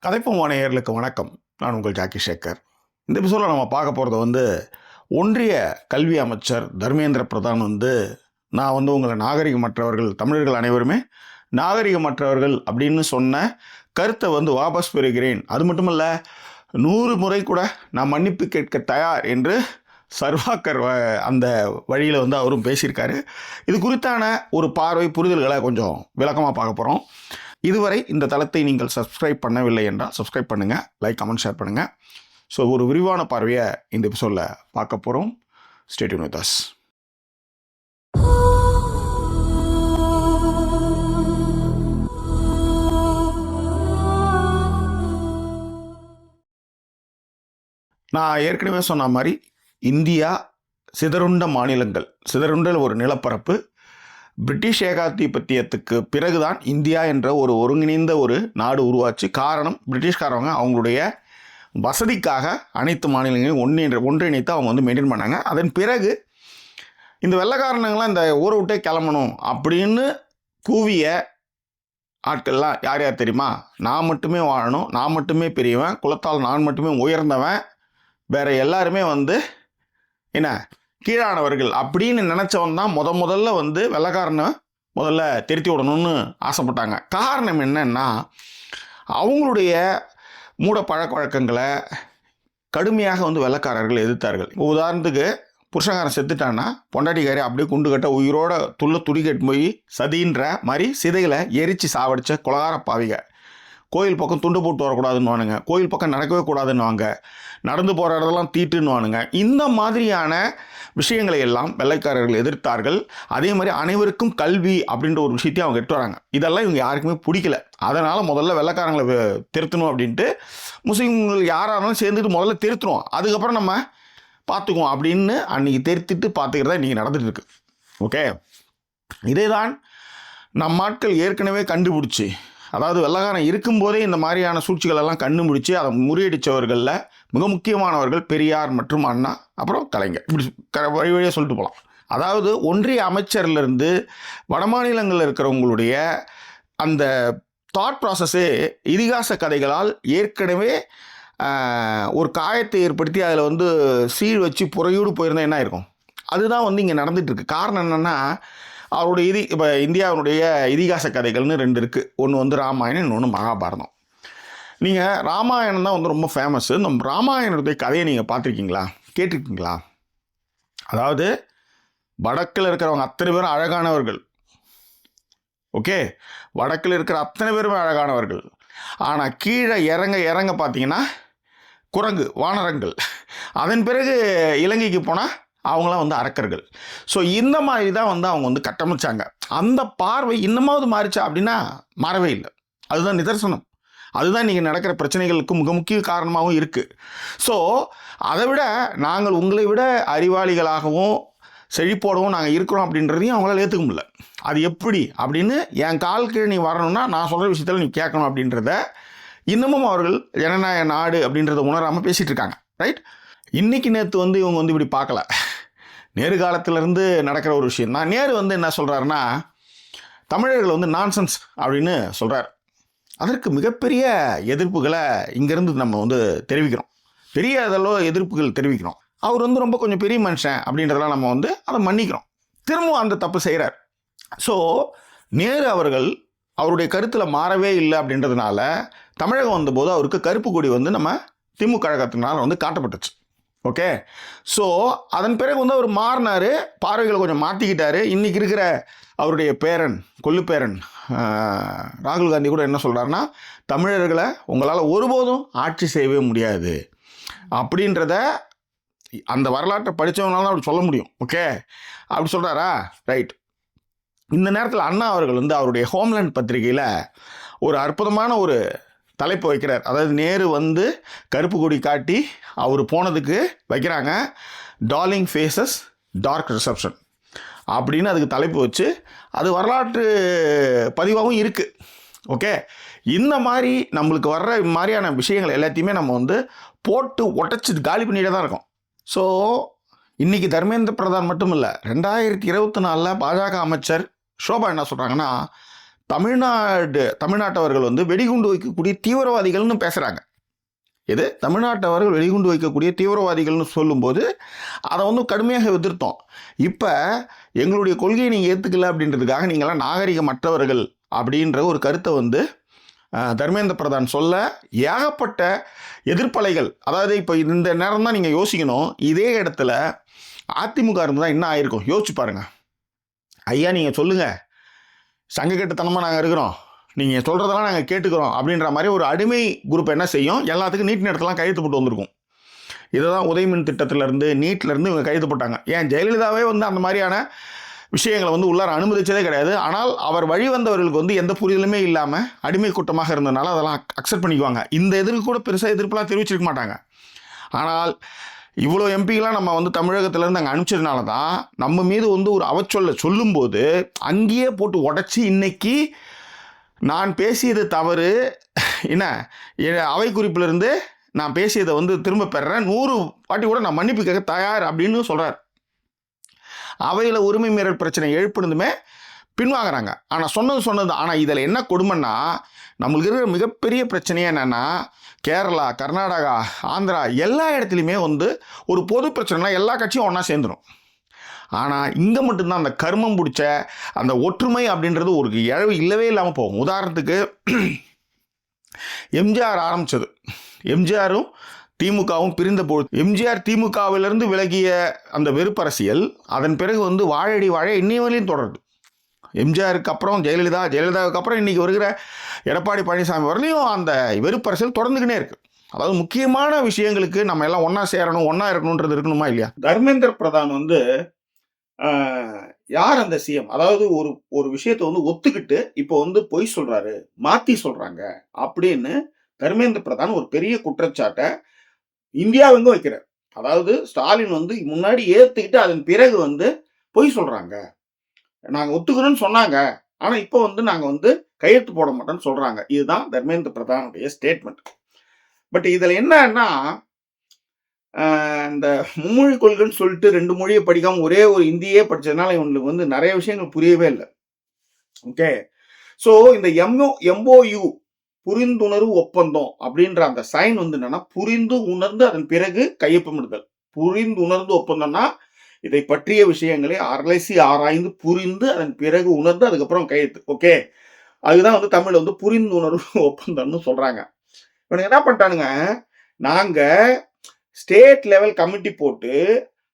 கதைப்போம் நேயர்களுக்கு வணக்கம். நான் உங்கள் ஜாக்கி சேகர். இந்த எபிசோடில் நம்ம பார்க்க போகிறது ஒன்றிய கல்வி அமைச்சர் தர்மேந்திர பிரதான் நான் உங்களை நாகரிகமற்றவர்கள், தமிழர்கள் அனைவருமே நாகரிகமற்றவர்கள் அப்படின்னு சொன்ன கருத்தை வாபஸ் பெறுகிறேன். அது மட்டுமல்ல, 100 முறை கூட நான் மன்னிப்பு கேட்க தயார் என்று சர்வாக்கர் அந்த வழியில் அவரும் பேசியிருக்காரு. இது குறித்தான ஒரு பார்வை புரிதல்களை கொஞ்சம் விளக்கமாக பார்க்க போகிறோம். இதுவரை இந்த தளத்தை நீங்கள் சப்ஸ்கிரைப் பண்ணவில்லை என்றால் சப்ஸ்கிரைப் பண்ணுங்கள், லைக், கமெண்ட், ஷேர் பண்ணுங்கள். ஸோ ஒரு விரிவான பார்வையை இந்த எபிசோடில் பார்க்க போகிறோம். Stay tune with us. நான் ஏற்கனவே சொன்ன மாதிரி இந்தியா சிதறுண்ட மாநிலங்கள், சிதறுண்ட ஒரு நிலப்பரப்பு. பிரிட்டிஷ் ஏகாதிபத்தியத்துக்கு பிறகுதான் இந்தியா என்ற ஒரு ஒருங்கிணைந்த ஒரு நாடு உருவாச்சு. காரணம், பிரிட்டிஷ்காரவங்க அவங்களுடைய வசதிக்காக அனைத்து மாநிலங்களையும் ஒன்றிணைத்து அவங்க மெயின்டைன் பண்ணாங்க. அதன் பிறகு இந்த வெள்ளைக்காரனுங்களாம் இந்த ஊரை விட்டே கிளம்பணும் அப்படின்னு கூவிய ஆட்கள்லாம் யார் யார் தெரியுமா? நான் மட்டுமே வாழணும், நான் மட்டுமே பெரியவன், குலத்தால் நான் மட்டுமே உயர்ந்தவன், வேற எல்லாருமே என்ன கீழானவர்கள் அப்படின்னு நினச்சவன் தான் முதல்ல வெள்ளைக்காரனை முதல்ல திருத்தி விடணும்னு ஆசைப்பட்டாங்க. காரணம் என்னன்னா, அவங்களுடைய மூட பழக்க வழக்கங்களை கடுமையாக வெள்ளைக்காரர்கள் எதிர்த்தார்கள். உதாரணத்துக்கு, புருஷங்காரன் செத்துட்டான்னா பொண்டாட்டிக்காரி அப்படியே குண்டு கட்ட உயிரோட துடிக்கட்டு போய் சதின்ற மாதிரி சிதைகளை எரித்து சாவடித்த கொலகார பாவிக. கோயில் பக்கம் துண்டு போட்டு வரக்கூடாதுன்னுவானுங்க, கோயில் பக்கம் நடக்கவே கூடாதுன்னுவாங்க, நடந்து போகிற இடத்தெல்லாம் தீட்டுன்னுவானுங்க. இந்த மாதிரியான விஷயங்களை எல்லாம் வெள்ளைக்காரர்கள் எதிர்த்தார்கள். அதே மாதிரி அனைவருக்கும் கல்வி அப்படின்ற ஒரு விஷயத்தையும் அவங்க எடுத்து வராங்க. இதெல்லாம் இவங்க யாருக்குமே பிடிக்கல. அதனால் முதல்ல வெள்ளைக்காரங்களை திருத்தணும் அப்படின்ட்டு முஸ்லீம்கள் யாராலும் சேர்ந்துட்டு முதல்ல திருத்தணும், அதுக்கப்புறம் நம்ம பார்த்துக்குவோம் அப்படின்னு அன்றைக்கி திருத்திட்டு பார்த்துக்கிறதா இன்றைக்கி நடந்துட்டு இருக்கு. ஓகே, இதே தான் நம்ம ஆட்கள் ஏற்கனவே கண்டுபிடிச்சி, அதாவது வெள்ளைக்காரன் இருக்கும்போதே இந்த மாதிரியான சூழ்ச்சிகள் எல்லாம் கண்டுபிடிச்சி அதை முறியடித்தவர்களில் மிக முக்கியமானவர்கள் பெரியார் மற்றும் அண்ணா, அப்புறம் கலைஞர். இப்படி வழியாக சொல்லிட்டு போகலாம். அதாவது ஒன்றிய அமைச்சர்லேருந்து வடமாநிலங்களில் இருக்கிறவங்களுடைய அந்த தாட் ப்ராசஸ்ஸே இதிகாச கதைகளால் ஏற்கனவே ஒரு காயத்தை ஏற்படுத்தி அதில் சீழ் வச்சு புறையூடு போயிருந்தால் என்ன இருக்கும், அதுதான் இங்கே நடந்துகிட்ருக்கு. காரணம் என்னென்னா, அவருடைய இப்போ இந்தியாவுடைய இதிகாச கதைகள்னு 2 இருக்குது. ஒன்று ராமாயணம், இன்னொன்று மகாபாரதம். நீங்கள் ராமாயணம் தான் ரொம்ப ஃபேமஸ்ஸு. இந்த ராமாயணத்துடைய கதையை நீங்கள் பார்த்துருக்கீங்களா, கேட்டிருக்கீங்களா? அதாவது வடக்கில் இருக்கிறவங்க அத்தனை பேரும் அழகானவர்கள். ஓகே, வடக்கில் இருக்கிற அத்தனை பேருமே அழகானவர்கள். ஆனால் கீழே இறங்க பார்த்தீங்கன்னா குரங்கு, வானரங்கள். அதன் பிறகு இலங்கைக்கு போனால் அவங்களாம் அரக்கர்கள். ஸோ இந்த மாதிரி தான் அவங்க கட்டமைச்சாங்க. அந்த பார்வை இன்னமாவது மாறிச்சா அப்படின்னா மாறவே இல்லை. அதுதான் நிதர்சனம். அதுதான் இன்றைக்கி நடக்கிற பிரச்சனைகளுக்கு மிக முக்கிய காரணமாகவும் இருக்குது. ஸோ அதை விட நாங்கள் உங்களை விட அறிவாளிகளாகவும் செழிப்போடவும் நாங்கள் இருக்கிறோம் அப்படின்றதையும் அவங்களால ஏற்றுக்க முடியல. அது எப்படி அப்படின்னு, என் கால் கீழே நீ வரணும்னா நான் சொல்கிற விஷயத்தில் நீ கேட்கணும் அப்படின்றத இன்னமும் அவர்கள் ஜனநாயக நாடு அப்படின்றத உணராமல் பேசிகிட்டு இருக்காங்க. ரைட்? இன்றைக்கி நேற்று இவங்க இப்படி பார்க்கல. நேரு காலத்திலேருந்து நடக்கிற ஒரு விஷயம் தான். நேரு என்ன சொல்கிறாருன்னா, தமிழர்கள் நான்சென்ஸ் அப்படின்னு சொல்கிறார். அதற்கு மிகப்பெரிய எதிர்ப்புகளை இங்கேருந்து நம்ம தெரிவிக்கிறோம். பெரிய அதெல்லாம் எதிர்ப்புகள் தெரிவிக்கிறோம். அவர் ரொம்ப கொஞ்சம் பெரிய மனுஷன் அப்படின்றதெல்லாம் நம்ம அதை மன்னிக்கிறோம். திரும்பவும் அந்த தப்பு செய்கிறார். ஸோ நேரு அவர்கள் அவருடைய கருத்தில் மாறவே இல்லை அப்படின்றதுனால தமிழகம் வந்தபோது அவருக்கு கருப்பு கொடி நம்ம திமுக கழகத்தினால காட்டப்பட்டுச்சு. ஓகே, ஸோ அதன் பிறகு அவர் மாறினார், பார்வைகளை கொஞ்சம் மாற்றிக்கிட்டாரு. இன்றைக்கி இருக்கிற அவருடைய பேரன், கொள்ளு பேரன் ராகுல் காந்தி கூட என்ன சொல்கிறாருன்னா, தமிழர்களை உங்களால் ஒருபோதும் ஆட்சி செய்யவே முடியாது அப்படின்றத அந்த வரலாற்றை படித்தவங்களால தான் அப்படி சொல்ல முடியும். ஓகே, அப்படி சொல்கிறாரா? ரைட். இந்த நேரத்தில் அண்ணா அவர்கள் அவருடைய ஹோம்லேண்ட் பத்திரிகையில் ஒரு அற்புதமான ஒரு தலைப்பு வைக்கிறார். அதாவது நேரு கருப்பு கொடி காட்டி அவர் போனதுக்கு வைக்கிறாங்க, டார்லிங் ஃபேஸஸ் டார்க் ரிசப்ஷன் அப்படின்னு அதுக்கு தலைப்பு வச்சு, அது வரலாற்று பதிவாகவும் இருக்குது. ஓகே, இந்த மாதிரி நம்மளுக்கு வர்ற மாதிரியான விஷயங்கள் எல்லாத்தையுமே நம்ம போட்டு உடச்சி காலி பண்ணிகிட்டே தான் இருக்கோம். ஸோ இன்றைக்கி தர்மேந்திர பிரதான் மட்டும் இல்லை, 2024 பாஜக அமைச்சர் ஷோபா என்ன சொல்கிறாங்கன்னா, தமிழ்நாட்டவர்கள் வந்து வெடிகுண்டு வைக்கக்கூடிய தீவிரவாதிகள்னு பேசுகிறாங்க. இது தமிழ்நாட்டவர்கள் வெடிகுண்டு வைக்கக்கூடிய தீவிரவாதிகள்னு சொல்லும்போது அதை வந்து கடுமையாக எதிர்த்தோம். இப்போ எங்களுடைய கொள்கையை நீங்கள் ஏற்றுக்கல அப்படின்றதுக்காக நீங்களாம் நாகரிகமற்றவர்கள் அப்படின்ற ஒரு கருத்தை வந்து தர்மேந்திர பிரதான் சொல்ல ஏகப்பட்ட எதிர்ப்பலைகள். அதாவது இப்போ இந்த நேரம் தான் நீங்கள் யோசிக்கணும், இதே இடத்துல அதிமுக இருந்தால் என்ன ஆயிருக்கும் யோசிச்சு பாருங்கள். ஐயா நீங்கள் சொல்லுங்கள், சங்கக்கட்டுத்தனமாக நாங்கள் இருக்கிறோம், நீங்கள் சொல்கிறதெல்லாம் நாங்கள் கேட்டுக்கிறோம் அப்படின்ற மாதிரி ஒரு அடிமை குரூப் என்ன செய்யும், எல்லாத்துக்கும் நீட் நேரத்தெல்லாம் கையெழுத்து போட்டு வந்திருக்கும். இதை தான் உதயமின் திட்டத்திலேருந்து நீட்லேருந்து இவங்க கையெழுத்து போட்டாங்க. ஏன் ஜெயலலிதாவே வந்து அந்த மாதிரியான விஷயங்களை வந்து உள்ளார அனுமதிச்சதே கிடையாது. ஆனால் அவர் வழி வந்தவர்களுக்கு வந்து எந்த புரிதலுமே இல்லாமல் அடிமை கூட்டமாக இருந்ததுனால அதெல்லாம் அக்செப்ட் பண்ணிக்குவாங்க. இந்த எதிர்ப்பு கூட பெருசாக எதிர்ப்புலாம் தெரிவிச்சிருக்க மாட்டாங்க. ஆனால் இவ்வளோ எம்பிக்கெலாம் நம்ம வந்து தமிழகத்திலேருந்து அங்கே அனுப்பிச்சதுனால தான் நம்ம மீது வந்து ஒரு அவச்சொல்லை சொல்லும்போது அங்கேயே போட்டு உடச்சி இன்னைக்கு நான் பேசியது தவறு, என்ன அவை குறிப்பிலிருந்து நான் பேசியதை வந்து திரும்ப பெறேன், 100 வாட்டி கூட நான் மன்னிப்பு கேட்க தயார் அப்படின்னு சொல்கிறார். அவையில் உரிமை மீறல் பிரச்சனை எழுப்பினதுமே பின்வாங்கிறாங்க. ஆனால் சொன்னது. ஆனால் இதில் என்ன கொடுமைன்னா, நம்மளுக்கு இருக்கிற மிகப்பெரிய பிரச்சனையே என்னென்னா, கேரளா, கர்நாடகா, ஆந்திரா எல்லா இடத்துலையுமே வந்து ஒரு பொது பிரச்சனைனா எல்லா கட்சியும் ஒன்றா சேர்ந்துடும். ஆனால் இங்கே மட்டும்தான் அந்த கர்மம் பிடிச்ச அந்த ஒற்றுமை அப்படின்றது ஒரு இழவு இல்லவே இல்லாமல் போகும். உதாரணத்துக்கு எம்ஜிஆர் ஆரம்பித்தது, எம்ஜிஆரும் திமுகவும் பிரிந்த பொழுது எம்ஜிஆர் திமுகவிலிருந்து விலகிய அந்த வெறுப்பரசியல் அதன் பிறகு வந்து வாழடி வாழ இன்னைய வரையும் தொடருது. எம்ஜிஆருக்கு அப்புறம் ஜெயலலிதாவுக்கு அப்புறம் இன்றைக்கி வருகிற எடப்பாடி பழனிசாமி வரலையும் அந்த வெறுப்பரசியல் தொடர்ந்துக்கினே இருக்குது. அதாவது முக்கியமான விஷயங்களுக்கு நம்ம எல்லாம் ஒன்றா சேரணும், ஒன்றா இருக்கணுன்றது இருக்கணுமா இல்லையா? தர்மேந்திர பிரதான் வந்து யார் அந்த சிஎம்? அதாவது ஒரு விஷயத்தை வந்து ஒத்துக்கிட்டு இப்போ வந்து பொய் சொல்கிறாரு, மாற்றி சொல்கிறாங்க அப்படின்னு தர்மேந்திர பிரதான் ஒரு பெரிய குற்றச்சாட்டை இந்தியாவெங்கும் வைக்கிறார். அதாவது ஸ்டாலின் வந்து முன்னாடி ஏற்றுக்கிட்டு அதன் பிறகு வந்து பொய் சொல்கிறாங்க, நாங்கள் ஒத்துக்கணும்னு சொன்னாங்க, ஆனால் இப்போ வந்து நாங்கள் வந்து கையெழுத்து போட மாட்டோம்னு சொல்கிறாங்க. இதுதான் தர்மேந்திர பிரதானுடைய ஸ்டேட்மெண்ட். பட் இதில் என்னன்னா, இந்த மும்மொழி கொள்கைன்னு சொல்லிட்டு 2 மொழியை படிக்காமல் ஒரே ஒரு இந்தியே படித்ததுனால இவங்களுக்கு வந்து நிறைய விஷயங்கள் புரியவே இல்லை. ஓகே, ஸோ இந்த MOU புரிந்துணர்வு ஒப்பந்தம் அப்படின்ற அந்த சைன் வந்து என்னன்னா, புரிந்து உணர்ந்து அதன் பிறகு கையொப்பமிடுதல். புரிந்து உணர்ந்து ஒப்பந்தம்னா இதை பற்றிய விஷயங்களை அலசி ஆராய்ந்து புரிந்து அதன் பிறகு உணர்ந்து அதுக்கப்புறம் கையெழுத்து. ஓகே, அதுதான் வந்து தமிழ்ல வந்து புரிந்துணர்வு ஒப்பந்தம்னு சொல்றாங்க. இவனுக்கு என்ன பண்ணிட்டானுங்க, நாங்க ஸ்டேட் லெவல் கமிட்டி போட்டு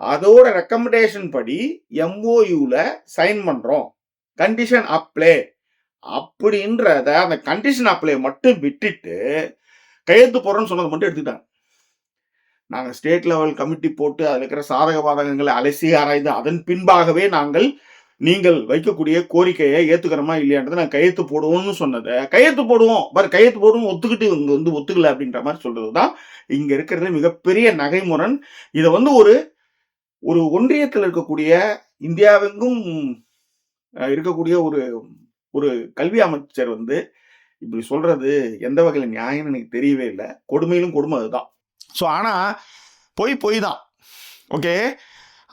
அதோட ரெக்கமெண்டேஷன் படி MOUல சைன் பண்றோம், கண்டிஷன் அப்ளை அப்படின்றத அந்த கண்டிஷன் அப்ளை மட்டும் விட்டுட்டு கையெழுத்து போடுறோன்னு சொன்னதை மட்டும் எடுத்துக்கிட்டாங்க. நாங்கள் ஸ்டேட் லெவல் கமிட்டி போட்டு அதில் இருக்கிற சாதக பாதகங்களை அலசி ஆராய்ந்து அதன் பின்பாகவே நீங்கள் வைக்கக்கூடிய கோரிக்கையை ஏற்றுக்கிறோமா இல்லையான்றதை நாங்கள் கையெழுத்து போடுவோம்னு சொன்னதை கையெழுத்து போடுவோம் ஒத்துக்கிட்டு இவங்க வந்து ஒத்துக்கல அப்படின்ற மாதிரி சொல்றது தான் இங்கே இருக்கிறது மிகப்பெரிய நகைமுரண். இதை வந்து ஒரு ஒன்றியத்தில் இருக்கக்கூடிய இந்தியாவெங்கும் இருக்கக்கூடிய ஒரு கல்வி அமைச்சர் வந்து இப்படி சொல்றது எந்த வகையில் நியாயம்னு எனக்கு தெரியவே இல்லை. கொடுமையிலும் கொடுமை அதுதான். ஸோ ஆனால் பொய் தான். ஓகே,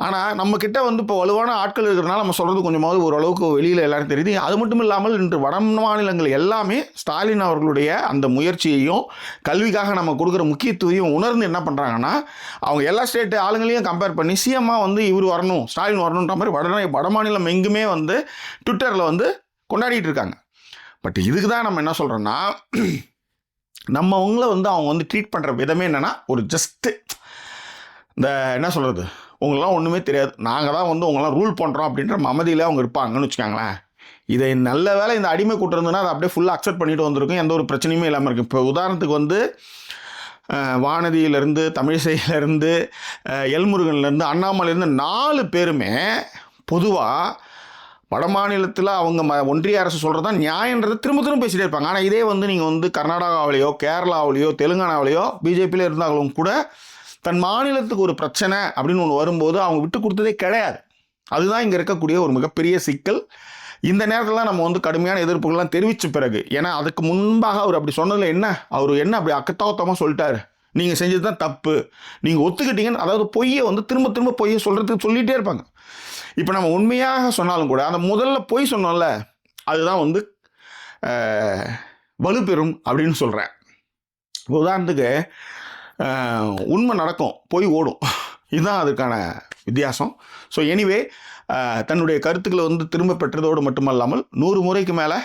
ஆனால் நம்மக்கிட்ட வந்து இப்போ வலுவான ஆட்கள் இருக்கிறனால நம்ம சொல்கிறது கொஞ்சமாவது ஓரளவுக்கு வெளியில் எல்லாரும் தெரியுது. அது மட்டும் இல்லாமல் இன்று வட மாநிலங்கள் எல்லாமே ஸ்டாலின் அவர்களுடைய அந்த முயற்சியையும் கல்விக்காக நம்ம கொடுக்குற முக்கியத்துவையும் உணர்ந்து என்ன பண்ணுறாங்கன்னா, அவங்க எல்லா ஸ்டேட் ஆளுங்களையும் கம்பேர் பண்ணி சிஎம்மாக வந்து இவர் வரணும், ஸ்டாலின் வரணுன்ற மாதிரி வட மாநிலம் எங்குமே வந்து ட்விட்டரில் வந்து கொண்டாடிட்டு இருக்காங்க. பட் இதுக்கு தான் நம்ம என்ன சொல்கிறோன்னா, நம்மவங்கள வந்து அவங்க வந்து ட்ரீட் பண்ணுற விதமே என்னென்னா, ஒரு ஜஸ்ட்டு இந்த என்ன சொல்கிறது, உங்களெலாம் ஒன்றுமே தெரியாது, நாங்கள் தான் வந்து உங்களாம் ரூல் பண்ணுறோம் அப்படின்ற மமதியில் அவங்க இருப்பாங்கன்னு வச்சுக்காங்களேன். இதை நல்ல வேலை இந்த அடிமை கூட்டம் இருந்ததுன்னா அதை அப்படியே ஃபுல்லாக அக்செப்ட் பண்ணிட்டு வந்திருக்கும், எந்த ஒரு பிரச்சனையுமே இல்லாமல் இருக்கும். இப்போ உதாரணத்துக்கு வந்து வானதியிலேருந்து, தமிழிசையிலேருந்து, எல்முருகன்லேருந்து, அண்ணாமலையிலேருந்து 4 பேருமே பொதுவாக வட மாநிலத்தில் அவங்க ஒன்றிய அரசு சொல்கிறது தான் நியாயன்றதை திரும்ப பேசிகிட்டே இருப்பாங்க. ஆனால் இதே வந்து நீங்கள் வந்து கர்நாடகாவிலையோ கேரளாவிலையோ தெலுங்கானாவிலையோ பிஜேபியில் இருந்தாலும் கூட தன் மாநிலத்துக்கு ஒரு பிரச்சனை அப்படின்னு ஒன்று வரும்போது அவங்க விட்டு கொடுத்ததே கிடையாது. அதுதான் இங்கே இருக்கக்கூடிய ஒரு மிகப்பெரிய சிக்கல். இந்த நேரத்தில் நம்ம வந்து கடுமையான எதிர்ப்புகள்லாம் தெரிவித்த பிறகு, ஏன்னா அதுக்கு முன்பாக அவர் அப்படி சொன்னதில் அவர் என்ன அப்படி அக்கத்தாவத்தமாக சொல்லிட்டாரு, நீங்கள் செஞ்சது தான் தப்பு, நீங்கள் ஒத்துக்கிட்டீங்கன்னு, அதாவது பொய்யை வந்து திரும்ப பொய்யை சொல்லிகிட்டே இருப்பாங்க. இப்போ நம்ம உண்மையாக சொன்னாலும் கூட அந்த முதல்ல பொய் சொன்னோம்ல, அதுதான் வந்து வலுப்பெறும் அப்படின்னு சொல்கிறேன். உதாரணத்துக்கு உண்மை நடக்கும், போய் ஓடும், இதுதான் அதுக்கான வித்தியாசம். ஸோ எனிவே தன்னுடைய கருத்துக்களை வந்து திரும்ப பெற்றதோடு மட்டுமல்லாமல் 100 முறைக்கு மேலே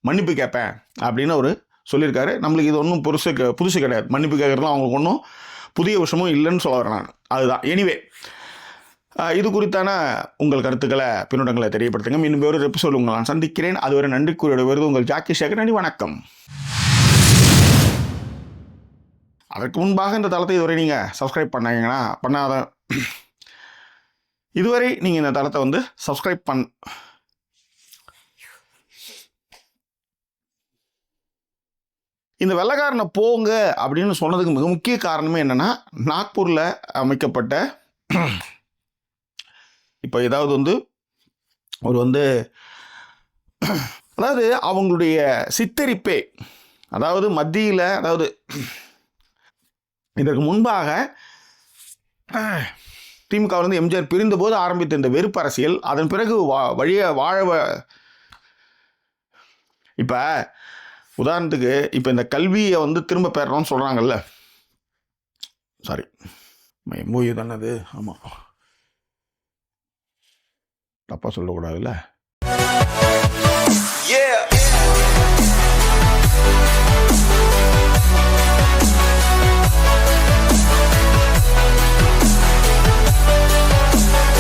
மன்னிப்பு கேட்பேன் அப்படின்னு அவர் சொல்லியிருக்காரு. நம்மளுக்கு இது ஒன்றும் புதுசு கிடையாது. மன்னிப்பு கேட்குறதுலாம் அவங்களுக்கு ஒன்றும் புதிய விஷயமும் இல்லைன்னு சொல்ல வரேன் நான். அதுதான். எனிவே இது குறித்தான உங்கள் கருத்துக்களை பின்னூட்டங்களை தெரியப்படுத்துங்க. இன்னும் வேறு எபிசோடு உங்களை நான் சந்திக்கிறேன். அதுவரை நன்றி கூறியோட வருது உங்கள் ஜாக்கி சேகர். நன்றி, வணக்கம். அதற்கு முன்பாக இந்த தளத்தை இதுவரை நீங்கள் சப்ஸ்கிரைப் பண்ணாத இதுவரை நீங்கள் இந்த தளத்தை வந்து சப்ஸ்கிரைப் இந்த வெள்ளைக்காரனை போங்க அப்படின்னு சொன்னதுக்கு மிக முக்கிய காரணமே என்னன்னா, நாக்பூரில் அமைக்கப்பட்ட இப்போ ஏதாவது வந்து அதாவது அவங்களுடைய சித்தரிப்பே, அதாவது மத்தியில், அதாவது இதற்கு முன்பாக திமுகவிலிருந்து எம்ஜிஆர் பிரிந்த போது ஆரம்பித்த இந்த வெறுப்பு அரசியல், அதன் பிறகு இப்போ உதாரணத்துக்கு இப்போ இந்த கல்வியை வந்து திரும்ப பெறணும்னு சொல்கிறாங்கல்ல, சாரி மூவி தானே அது, ஆமாம், தப்பாக சொல்லக்கூடாதுல்ல.